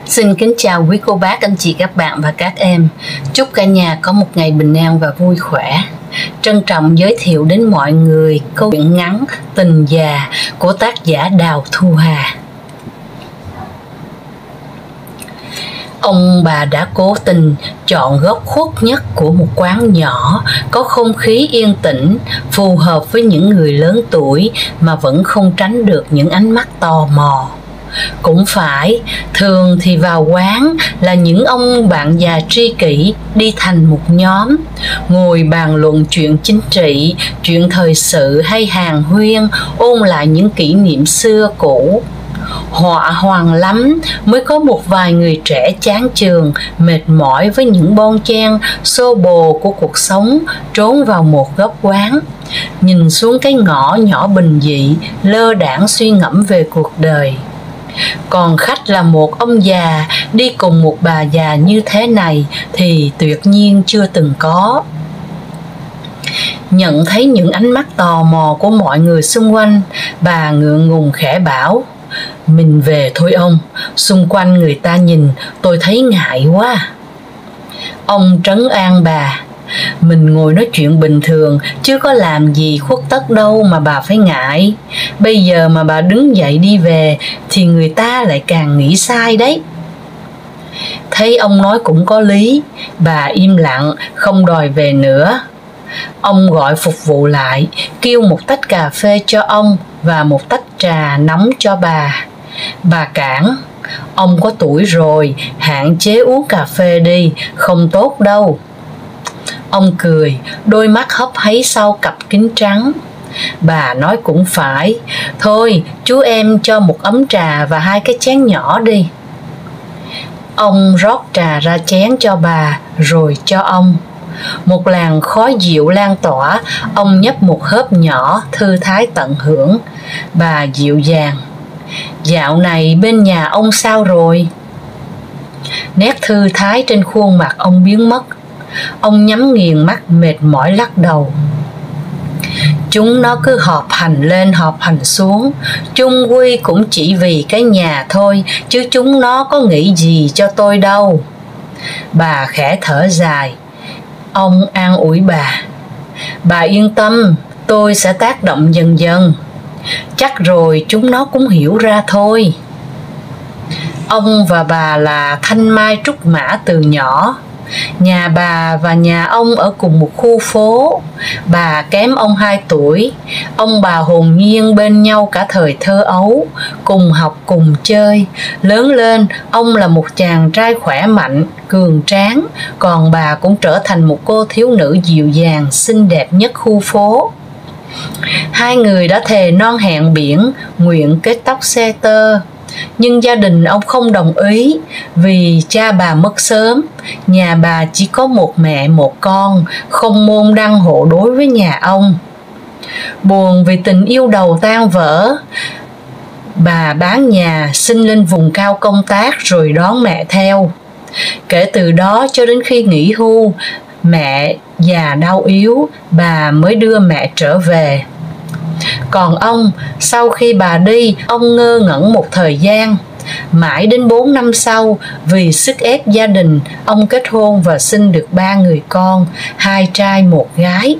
Xin kính chào quý cô bác, anh chị, các bạn và các em. Chúc cả nhà có một ngày bình an và vui khỏe. Trân trọng giới thiệu đến mọi người câu chuyện ngắn Tình Già của tác giả Đào Thu Hà. Ông bà đã cố tình chọn góc khuất nhất của một quán nhỏ, có không khí yên tĩnh, phù hợp với những người lớn tuổi mà vẫn không tránh được những ánh mắt tò mò. Cũng phải, thường thì vào quán là những ông bạn già tri kỷ đi thành một nhóm, ngồi bàn luận chuyện chính trị, chuyện thời sự hay hàn huyên, ôn lại những kỷ niệm xưa cũ. Họa hoàng lắm mới có một vài người trẻ chán chường, mệt mỏi với những bon chen xô bồ của cuộc sống, trốn vào một góc quán, nhìn xuống cái ngõ nhỏ bình dị, lơ đãng suy ngẫm về cuộc đời. Còn khách là một ông già đi cùng một bà già như thế này thì tuyệt nhiên chưa từng có. Nhận thấy những ánh mắt tò mò của mọi người xung quanh, bà ngượng ngùng khẽ bảo: "Mình về thôi ông, xung quanh người ta nhìn tôi thấy ngại quá." Ông trấn an bà: "Mình ngồi nói chuyện bình thường chứ có làm gì khuất tất đâu mà bà phải ngại. Bây giờ mà bà đứng dậy đi về thì người ta lại càng nghĩ sai đấy." Thấy ông nói cũng có lý, bà im lặng không đòi về nữa. Ông gọi phục vụ lại, kêu một tách cà phê cho ông và một tách trà nóng cho bà. Bà cản: "Ông có tuổi rồi, hạn chế uống cà phê đi, không tốt đâu." Ông cười, đôi mắt hấp háy sau cặp kính trắng. Bà nói cũng phải, "Thôi chú em cho một ấm trà và 2 cái chén nhỏ đi." Ông rót trà ra chén cho bà rồi cho ông. Một làn khói dịu lan tỏa, ông nhấp một hớp nhỏ thư thái tận hưởng. Bà dịu dàng: "Dạo này bên nhà ông sao rồi?" Nét thư thái trên khuôn mặt ông biến mất. Ông nhắm nghiền mắt mệt mỏi lắc đầu: "Chúng nó cứ họp hành lên họp hành xuống, chung quy cũng chỉ vì cái nhà thôi, chứ chúng nó có nghĩ gì cho tôi đâu." Bà khẽ thở dài. Ông an ủi bà: "Bà yên tâm, tôi sẽ tác động dần dần. Chắc rồi chúng nó cũng hiểu ra thôi." Ông và bà là thanh mai trúc mã từ nhỏ. Nhà bà và nhà ông ở cùng một khu phố. Bà kém ông 2 tuổi. Ông bà hồn nhiên bên nhau cả thời thơ ấu, cùng học cùng chơi. Lớn lên, ông là một chàng trai khỏe mạnh, cường tráng, còn bà cũng trở thành một cô thiếu nữ dịu dàng, xinh đẹp nhất khu phố. Hai người đã thề non hẹn biển, nguyện kết tóc xe tơ. Nhưng gia đình ông không đồng ý, vì cha bà mất sớm, nhà bà chỉ có một mẹ một con, không môn đăng hộ đối với nhà ông. Buồn vì tình yêu đầu tan vỡ, bà bán nhà xin lên vùng cao công tác rồi đón mẹ theo. Kể từ đó cho đến khi nghỉ hưu, mẹ già đau yếu, bà mới đưa mẹ trở về. Còn ông, sau khi bà đi, ông ngơ ngẩn một thời gian. Mãi đến 4 năm sau, vì sức ép gia đình, ông kết hôn và sinh được 3 người con, 2 trai 1 gái.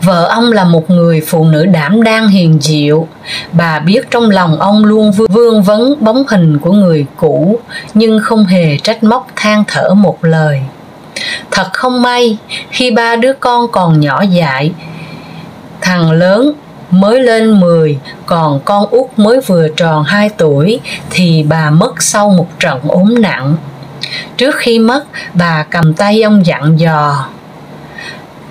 Vợ ông là một người phụ nữ đảm đang hiền diệu. Bà biết trong lòng ông luôn vương vấn bóng hình của người cũ, nhưng không hề trách móc than thở một lời. Thật không may, khi 3 đứa con còn nhỏ dại, thằng lớn mới lên 10, còn con út mới vừa tròn 2 tuổi, thì bà mất sau một trận ốm nặng. Trước khi mất, bà cầm tay ông dặn dò: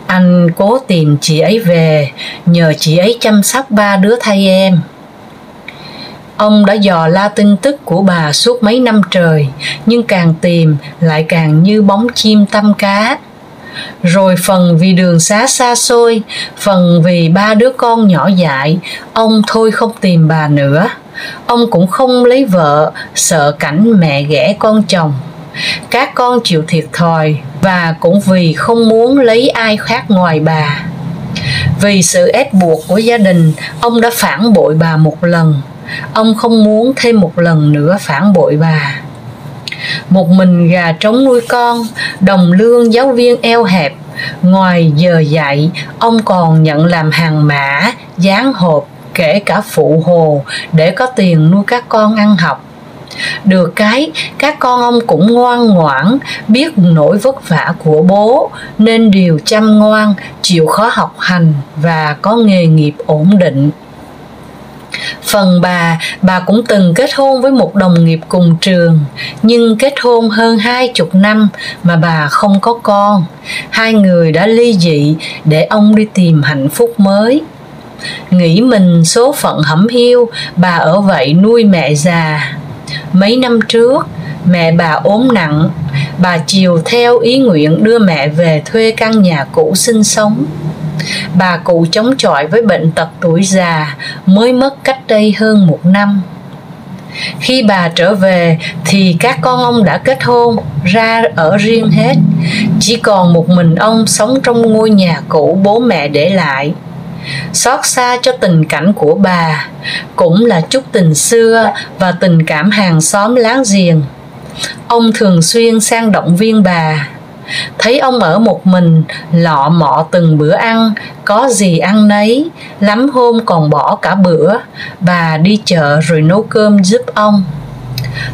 "Anh cố tìm chị ấy về, nhờ chị ấy chăm sóc 3 đứa thay em." Ông đã dò la tin tức của bà suốt mấy năm trời, nhưng càng tìm lại càng như bóng chim tăm cá. Rồi phần vì đường xá xa xôi, phần vì 3 đứa con nhỏ dại, ông thôi không tìm bà nữa. Ông cũng không lấy vợ, sợ cảnh mẹ ghẻ con chồng. Các con chịu thiệt thòi, và cũng vì không muốn lấy ai khác ngoài bà. Vì sự ép buộc của gia đình, ông đã phản bội bà một lần. ông không muốn thêm một lần nữa phản bội bà. Một mình gà trống nuôi con, đồng lương giáo viên eo hẹp. Ngoài giờ dạy, ông còn nhận làm hàng mã, dán hộp, kể cả phụ hồ để có tiền nuôi các con ăn học. Được cái, các con ông cũng ngoan ngoãn, biết nỗi vất vả của bố, nên đều chăm ngoan, chịu khó học hành và có nghề nghiệp ổn định. Phần bà cũng từng kết hôn với một đồng nghiệp cùng trường, nhưng kết hôn hơn 20 năm mà bà không có con. Hai người đã ly dị để ông đi tìm hạnh phúc mới. Nghĩ mình số phận hẩm hiu, bà ở vậy nuôi mẹ già. Mấy năm trước, mẹ bà ốm nặng, bà chiều theo ý nguyện đưa mẹ về thuê căn nhà cũ sinh sống. Bà cụ chống chọi với bệnh tật tuổi già, mới mất cách đây hơn 1 năm. Khi bà trở về thì các con ông đã kết hôn, ra ở riêng hết. Chỉ còn một mình ông sống trong ngôi nhà cũ bố mẹ để lại. Xót xa cho tình cảnh của bà, cũng là chút tình xưa và tình cảm hàng xóm láng giềng. Ông thường xuyên sang động viên bà. Thấy ông ở một mình, lọ mọ từng bữa ăn, có gì ăn nấy, lắm hôm còn bỏ cả bữa. Bà đi chợ rồi nấu cơm giúp ông.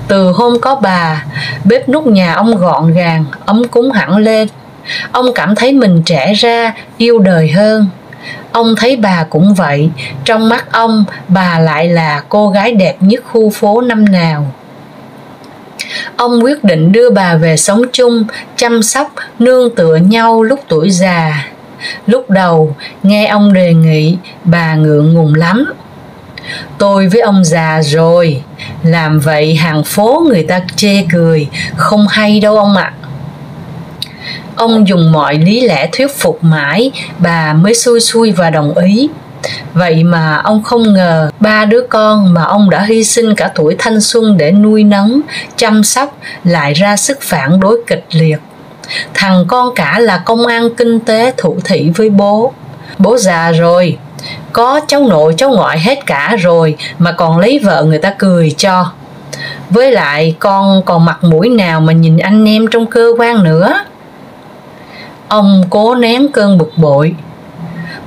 Từ hôm có bà, bếp núc nhà ông gọn gàng, ấm cúng hẳn lên. Ông cảm thấy mình trẻ ra, yêu đời hơn. Ông thấy bà cũng vậy, trong mắt ông, bà lại là cô gái đẹp nhất khu phố năm nào. Ông quyết định đưa bà về sống chung, chăm sóc, nương tựa nhau lúc tuổi già. Lúc đầu, nghe ông đề nghị, bà ngượng ngùng lắm. Tôi với ông già rồi, làm vậy hàng phố người ta chê cười, không hay đâu ông ạ. Ông dùng mọi lý lẽ thuyết phục mãi, bà mới xuôi xuôi và đồng ý. Vậy mà ông không ngờ 3 đứa con mà ông đã hy sinh cả tuổi thanh xuân để nuôi nấng, chăm sóc lại ra sức phản đối kịch liệt. Thằng con cả là công an kinh tế thủ thị với bố. Bố già rồi, có cháu nội cháu ngoại hết cả rồi mà còn lấy vợ người ta cười cho. Với lại con còn mặt mũi nào mà nhìn anh em trong cơ quan nữa. Ông cố nén cơn bực bội.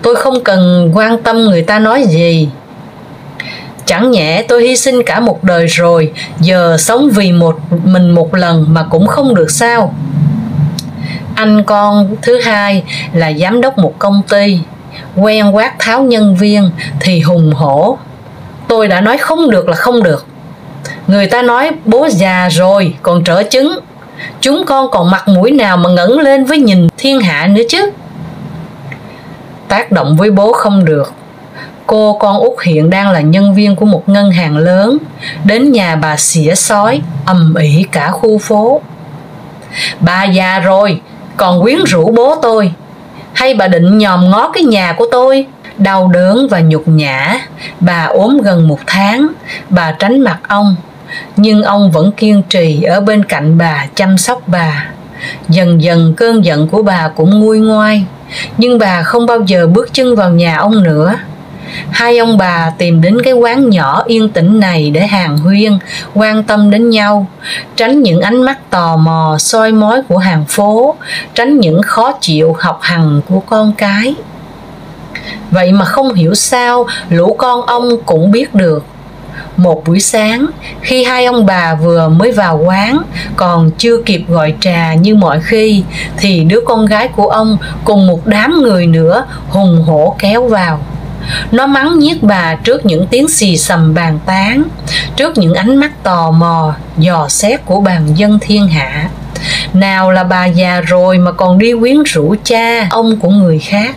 Tôi không cần quan tâm người ta nói gì. Chẳng nhẽ tôi hy sinh cả một đời rồi, giờ sống vì mình một lần mà cũng không được sao? Anh con thứ hai là giám đốc một công ty, quen quát tháo nhân viên thì hùng hổ. Tôi đã nói không được là không được. Người ta nói bố già rồi còn trở chứng, chúng con còn mặt mũi nào mà ngẩng lên với nhìn thiên hạ nữa chứ. Tác động với bố không được. Cô con út hiện đang là nhân viên của một ngân hàng lớn, đến nhà bà xỉa xói ầm ĩ cả khu phố. Bà già rồi còn quyến rũ bố tôi, hay bà định nhòm ngó cái nhà của tôi? Đau đớn và nhục nhã, bà ốm gần 1 tháng, bà tránh mặt ông, nhưng ông vẫn kiên trì ở bên cạnh bà chăm sóc bà. Dần dần cơn giận của bà cũng nguôi ngoai, nhưng bà không bao giờ bước chân vào nhà ông nữa. Hai ông bà tìm đến cái quán nhỏ yên tĩnh này để hàn huyên, quan tâm đến nhau, tránh những ánh mắt tò mò soi mói của hàng phố, tránh những khó chịu học hành của con cái. Vậy mà không hiểu sao lũ con ông cũng biết được. Một buổi sáng, khi hai ông bà vừa mới vào quán, còn chưa kịp gọi trà như mọi khi, thì đứa con gái của ông cùng một đám người nữa hùng hổ kéo vào. Nó mắng nhiếc bà trước những tiếng xì xầm bàn tán, trước những ánh mắt tò mò, dò xét của bàn dân thiên hạ. Nào là bà già rồi mà còn đi quyến rũ cha, ông của người khác.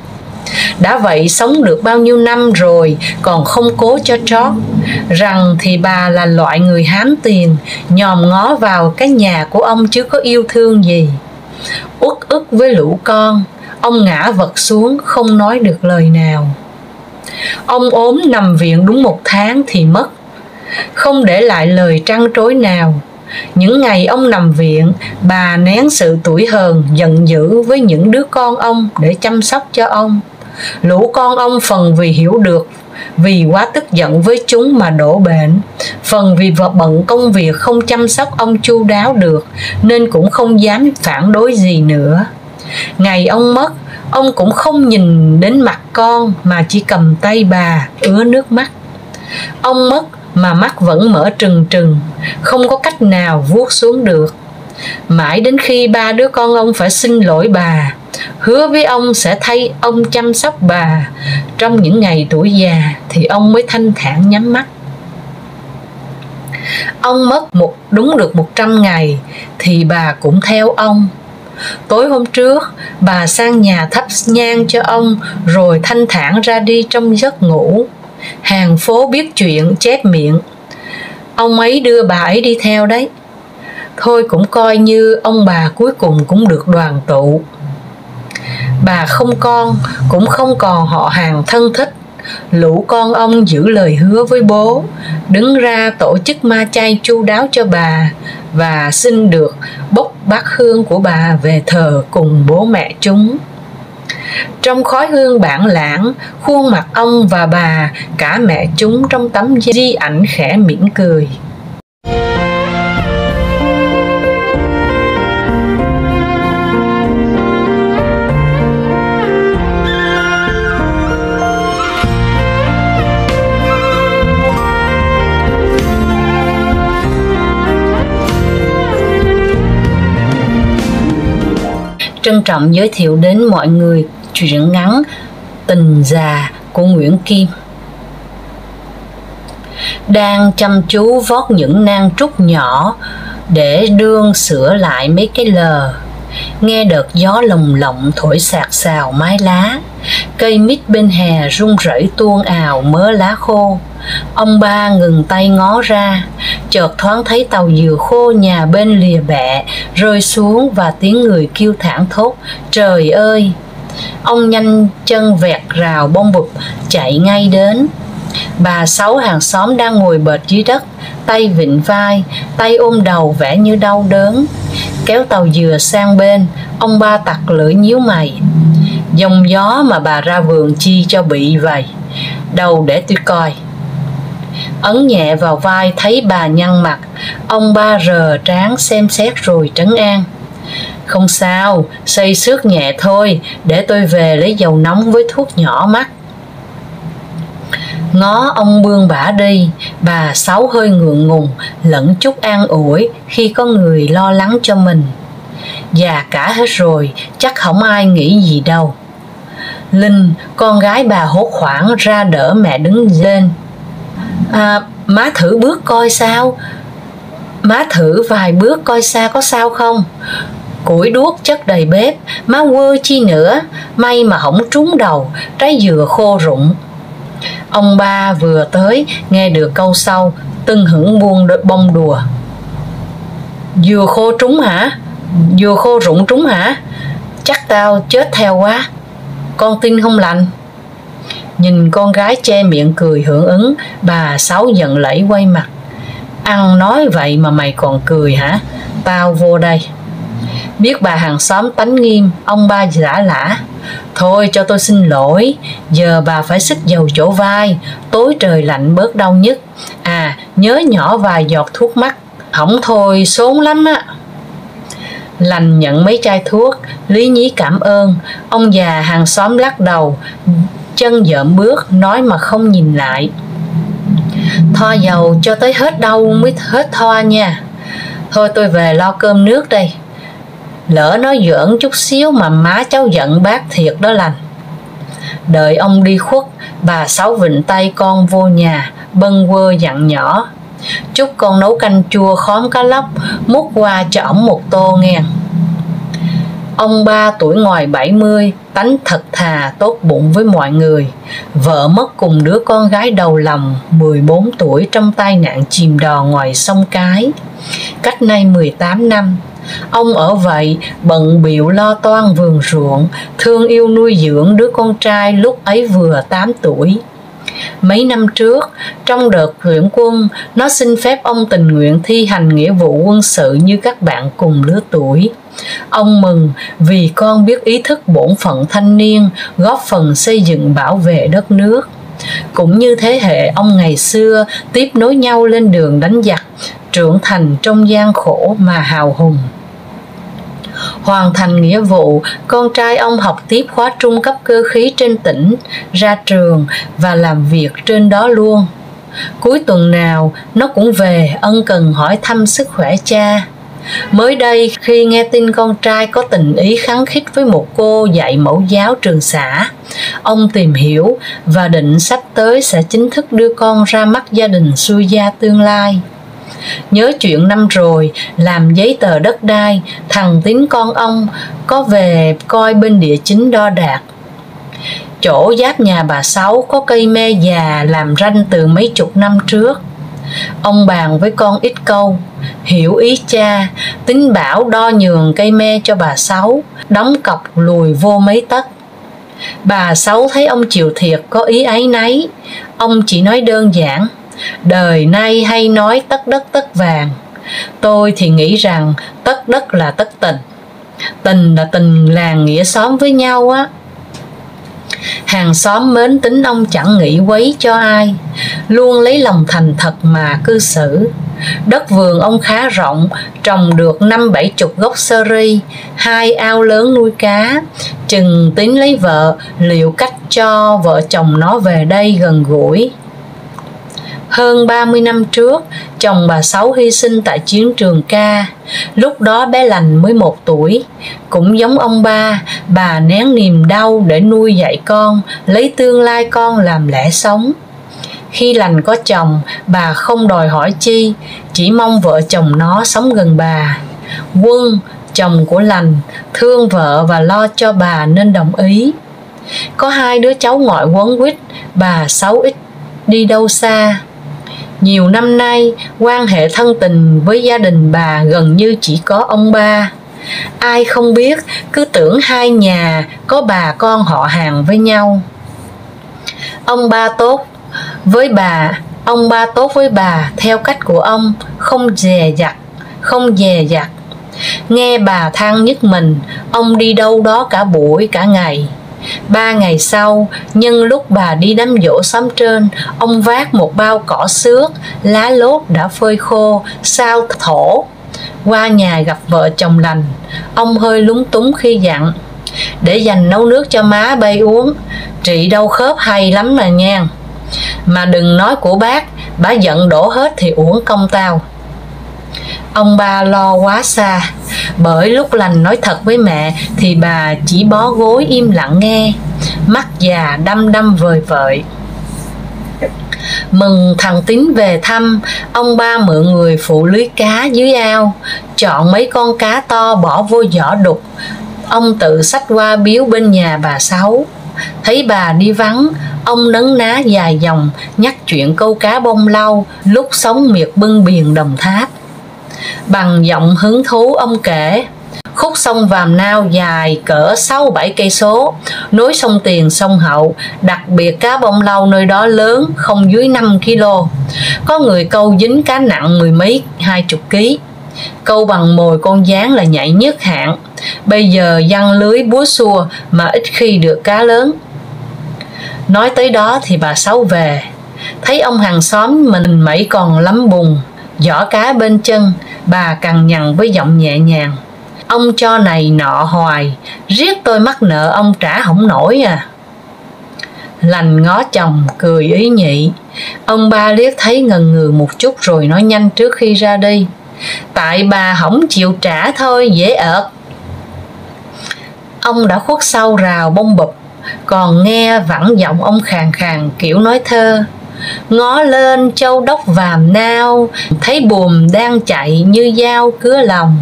Đã vậy sống được bao nhiêu năm rồi còn không cố cho trót. Rằng thì bà là loại người hám tiền, nhòm ngó vào cái nhà của ông chứ có yêu thương gì. Uất ức với lũ con, ông ngã vật xuống không nói được lời nào. Ông ốm nằm viện đúng 1 tháng thì mất, không để lại lời trăn trối nào. Những ngày ông nằm viện, bà nén sự tủi hờn, giận dữ với những đứa con ông để chăm sóc cho ông. Lũ con ông phần vì hiểu được vì quá tức giận với chúng mà đổ bệnh, phần vì vợ bận công việc không chăm sóc ông chu đáo được nên cũng không dám phản đối gì nữa. Ngày ông mất, ông cũng không nhìn đến mặt con mà chỉ cầm tay bà ứa nước mắt. Ông mất mà mắt vẫn mở trừng trừng, không có cách nào vuốt xuống được. Mãi đến khi ba đứa con ông phải xin lỗi bà, hứa với ông sẽ thay ông chăm sóc bà trong những ngày tuổi già, thì ông mới thanh thản nhắm mắt. Ông mất đúng được 100 ngày thì bà cũng theo ông. Tối hôm trước, bà sang nhà thắp nhang cho ông rồi thanh thản ra đi trong giấc ngủ. Hàng phố biết chuyện chép miệng: ông ấy đưa bà ấy đi theo đấy. Thôi cũng coi như ông bà cuối cùng cũng được đoàn tụ. Bà không con, cũng không còn họ hàng thân thích. Lũ con ông giữ lời hứa với bố, đứng ra tổ chức ma chay chu đáo cho bà và xin được bốc bát hương của bà về thờ cùng bố mẹ chúng. Trong khói hương bản lãng, khuôn mặt ông và bà, cả mẹ chúng trong tấm di ảnh khẽ mỉm cười. Trân trọng giới thiệu đến mọi người truyện ngắn Tình Già của Nguyễn Kim. Đang chăm chú vót những nang trúc nhỏ để đương sửa lại mấy cái lờ, nghe đợt gió lồng lộng thổi xạt xào mái lá, cây mít bên hè rung rẩy tuôn ào mớ lá khô. Ông ba ngừng tay ngó ra, chợt thoáng thấy tàu dừa khô nhà bên lìa bẹ rơi xuống và tiếng người kêu thảng thốt: trời ơi! Ông nhanh chân vẹt rào bông bụp chạy ngay đến. Bà Sáu hàng xóm đang ngồi bệt dưới đất, tay vịn vai, tay ôm đầu vẻ như đau đớn. Kéo tàu dừa sang bên, ông ba tặc lưỡi nhíu mày: dòng gió mà bà ra vườn chi cho bị vậy? Đâu để tôi coi. Ấn nhẹ vào vai thấy bà nhăn mặt, ông ba rờ trán xem xét rồi trấn an: không sao, xây xước nhẹ thôi, để tôi về lấy dầu nóng với thuốc nhỏ mắt. Ngó ông bươn bả đi, bà Sáu hơi ngượng ngùng lẫn chút an ủi khi có người lo lắng cho mình. Già cả hết rồi, chắc không ai nghĩ gì đâu. Linh, con gái bà hốt hoảng ra đỡ mẹ đứng lên. Má thử bước coi sao. Má thử vài bước coi xa có sao không. Củi đuốc chất đầy bếp, má quơ chi nữa, may mà không trúng đầu, trái dừa khô rụng. Ông ba vừa tới nghe được câu sau, tưng hửng buông bông đùa: dừa khô trúng hả? Dừa khô rụng trúng hả? Chắc tao chết theo quá. Con tin không lành. Nhìn con gái che miệng cười hưởng ứng, bà Sáu giận lẫy quay mặt: ăn nói vậy mà mày còn cười hả? Tao vô đây. Biết bà hàng xóm tánh nghiêm, ông ba giả lả: thôi cho tôi xin lỗi, giờ bà phải xức dầu chỗ vai, tối trời lạnh bớt đau nhức. Nhớ nhỏ vài giọt thuốc mắt, hỏng thôi sốn lắm á. Lành nhận mấy chai thuốc, lý nhí cảm ơn. Ông già hàng xóm lắc đầu, chân dợm bước, nói mà không nhìn lại: thoa dầu cho tới hết đau mới hết thoa nha. Thôi tôi về lo cơm nước đây. Lỡ nó giỡn chút xíu mà má cháu giận bác thiệt đó Lành. Đợi ông đi khuất, bà Sáu vịnh tay con vô nhà, bâng quơ dặn nhỏ: chúc con nấu canh chua khóm cá lóc, múc qua cho ổng một tô nghe. Ông ba tuổi ngoài 70, tánh thật thà tốt bụng với mọi người. Vợ mất cùng đứa con gái đầu lòng 14 tuổi trong tai nạn chìm đò ngoài sông Cái, cách nay 18 năm. Ông ở vậy bận bịu lo toan vườn ruộng, thương yêu nuôi dưỡng đứa con trai lúc ấy vừa 8 tuổi. Mấy năm trước, trong đợt tuyển quân, nó xin phép ông tình nguyện thi hành nghĩa vụ quân sự như các bạn cùng lứa tuổi. Ông mừng vì con biết ý thức bổn phận thanh niên, góp phần xây dựng bảo vệ đất nước. cũng như thế hệ ông ngày xưa tiếp nối nhau lên đường đánh giặc, trưởng thành trong gian khổ mà hào hùng. Hoàn thành nghĩa vụ, con trai ông học tiếp khóa trung cấp cơ khí trên tỉnh, ra trường và làm việc trên đó luôn. Cuối tuần nào nó cũng về ân cần hỏi thăm sức khỏe cha. Mới đây, khi nghe tin con trai có tình ý khăng khít với một cô dạy mẫu giáo trường xã, ông tìm hiểu và định sắp tới sẽ chính thức đưa con ra mắt gia đình xuôi gia tương lai. Nhớ chuyện năm rồi làm giấy tờ đất đai, thằng Tín con ông có về coi bên địa chính đo đạc. Chỗ giáp nhà bà Sáu có cây me già làm ranh từ mấy chục năm trước. Ông bàn với con ít câu, hiểu ý cha, Tín bảo đo nhường cây me cho bà Sáu, đóng cọc lùi vô mấy tấc. Bà Sáu thấy ông chịu thiệt có ý áy náy, ông chỉ nói đơn giản: đời nay hay nói tất đất tất vàng, tôi thì nghĩ rằng tất đất là tất tình, tình là tình làng nghĩa xóm với nhau á. Hàng xóm mến Tính ông chẳng nghĩ quấy cho ai, luôn lấy lòng thành thật mà cư xử. Đất vườn ông khá rộng, trồng được 50-70 gốc sơ ri, 2 ao lớn nuôi cá. Chừng Tín lấy vợ, liệu cách cho vợ chồng nó về đây gần gũi. Hơn 30 năm trước, chồng bà Sáu hy sinh tại chiến trường Ca. Lúc đó bé Lành mới 1 tuổi. Cũng giống ông ba, bà nén niềm đau để nuôi dạy con, lấy tương lai con làm lẽ sống. Khi Lành có chồng, bà không đòi hỏi chi, chỉ mong vợ chồng nó sống gần bà. Quân, chồng của Lành, thương vợ và lo cho bà nên đồng ý. Có 2 đứa cháu ngoại quấn quýt, bà Sáu ít đi đâu xa. Nhiều năm nay, quan hệ thân tình với gia đình bà gần như chỉ có ông ba. Ai không biết, cứ tưởng 2 nhà có bà con họ hàng với nhau. Ông ba tốt với bà theo cách của ông, không dè dặt. Nghe bà than nhức mình, ông đi đâu đó cả buổi cả ngày. 3 ngày sau, nhân lúc bà đi đám giỗ xóm trên, ông vác một bao cỏ xước, lá lốt đã phơi khô, sao thổ. Qua nhà gặp vợ chồng Lành, ông hơi lúng túng khi dặn: để dành nấu nước cho má bay uống, trị đau khớp hay lắm mà nha. Mà đừng nói của bác, bả giận đổ hết thì uổng công tao. Ông ba lo quá xa, bởi lúc Lành nói thật với mẹ thì bà chỉ bó gối im lặng nghe, mắt già đăm đăm vời vợi. Mừng thằng Tín về thăm, ông ba mượn người phụ lưới cá dưới ao, chọn mấy con cá to bỏ vô giỏ đục. Ông tự xách qua biếu bên nhà bà Sáu. Thấy bà đi vắng, ông nấn ná dài dòng nhắc chuyện câu cá bông lau lúc sống miệt bưng biển Đồng Tháp. Bằng giọng hứng thú ông kể: khúc sông Vàm Nao dài cỡ 6-7 cây số, nối sông Tiền sông Hậu, đặc biệt cá bông lau nơi đó lớn, không dưới 5 kg. Có người câu dính cá nặng 10 mấy 20 kg. Câu bằng mồi con gián là nhạy nhất hạng. Bây giờ giăng lưới búa xua mà ít khi được cá lớn. Nói tới đó thì bà Sáu về, thấy ông hàng xóm mình mẩy còn lắm bùn, giỏ cá bên chân, bà cằn nhằn với giọng nhẹ nhàng: ông cho này nọ hoài, riết tôi mắc nợ ông trả không nổi à. Lành ngó chồng cười ý nhị. Ông ba liếc thấy ngần ngừ một chút rồi nói nhanh trước khi ra đi: tại bà không chịu trả thôi, dễ ợt. Ông đã khuất sau rào bông bụp, còn nghe vẳng giọng ông khàn khàn kiểu nói thơ: ngó lên châu đốc Vàm Nao, thấy buồm đang chạy như dao cứa lòng.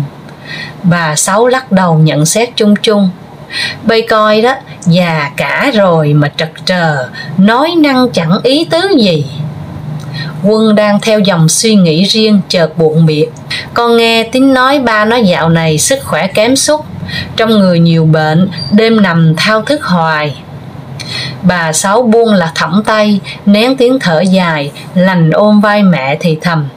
Bà Sáu lắc đầu nhận xét chung chung: bây coi đó, già cả rồi mà trật trờ, nói năng chẳng ý tứ gì. Quân đang theo dòng suy nghĩ riêng chợt buột miệng: con nghe Tín nói ba nó dạo này sức khỏe kém sút, trong người nhiều bệnh, đêm nằm thao thức hoài. Bà Sáu buông là thõng tay, nén tiếng thở dài. Lành ôm vai mẹ thì thầm: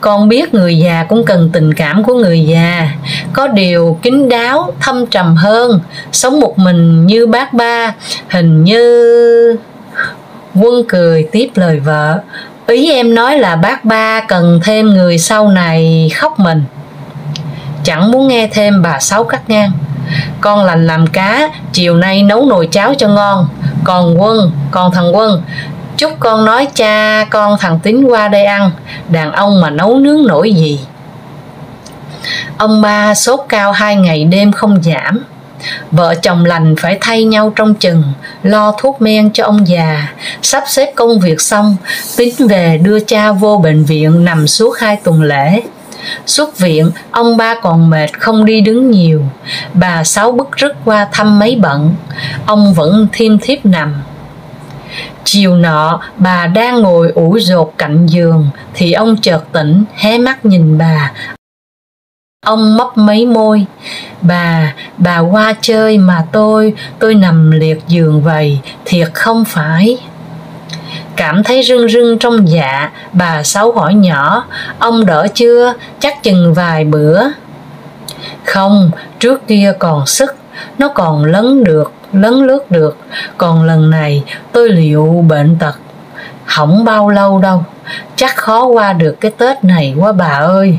con biết người già cũng cần tình cảm của người già, có điều kín đáo thâm trầm hơn. Sống một mình như bác ba hình như... Quân cười tiếp lời vợ: ý em nói là bác ba cần thêm người sau này khóc mình. Chẳng muốn nghe thêm, bà Sáu cắt ngang: con lành làm cá, chiều nay nấu nồi cháo cho ngon. Còn thằng Quân, chúc con nói cha con thằng Tín qua đây ăn, đàn ông mà nấu nướng nổi gì. Ông ba sốt cao 2 ngày đêm không giảm. Vợ chồng lành phải thay nhau trông chừng, lo thuốc men cho ông già. Sắp xếp công việc xong, Tín về đưa cha vô bệnh viện nằm suốt 2 tuần lễ. Xuất viện, ông ba còn mệt không đi đứng nhiều. Bà Sáu bứt rứt qua thăm mấy bận, ông vẫn thiêm thiếp nằm. Chiều nọ, bà đang ngồi ủ dột cạnh giường thì ông chợt tỉnh, hé mắt nhìn bà. Ông mấp mấy môi: bà qua chơi mà tôi nằm liệt giường vậy, thiệt không phải? Cảm thấy rưng rưng trong dạ, bà Sáu hỏi nhỏ: ông đỡ chưa, chắc chừng vài bữa? Không, trước kia còn sức, nó còn lấn lướt được, còn lần này tôi liệu bệnh tật, không bao lâu đâu, chắc khó qua được cái Tết này quá bà ơi.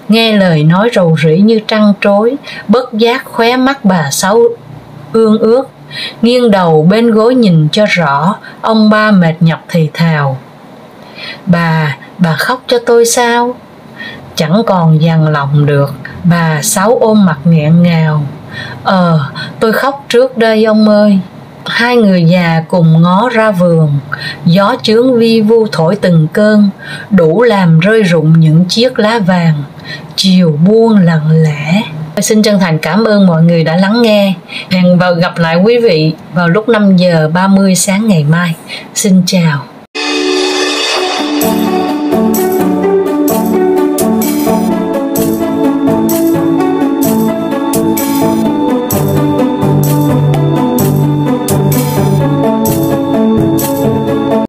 Nghe lời nói rầu rĩ như trăng trối, bất giác khóe mắt bà Sáu ương ướt. Nghiêng đầu bên gối nhìn cho rõ, ông ba mệt nhọc thì thào: bà khóc cho tôi sao? Chẳng còn dằn lòng được, bà Sáu ôm mặt nghẹn ngào: tôi khóc trước đây ông ơi. Hai người già cùng ngó ra vườn, gió chướng vi vu thổi từng cơn, đủ làm rơi rụng những chiếc lá vàng. Chiều buông lặng lẽ. Xin chân thành cảm ơn mọi người đã lắng nghe. Hẹn gặp lại quý vị vào lúc 5:30 sáng ngày mai. Xin chào.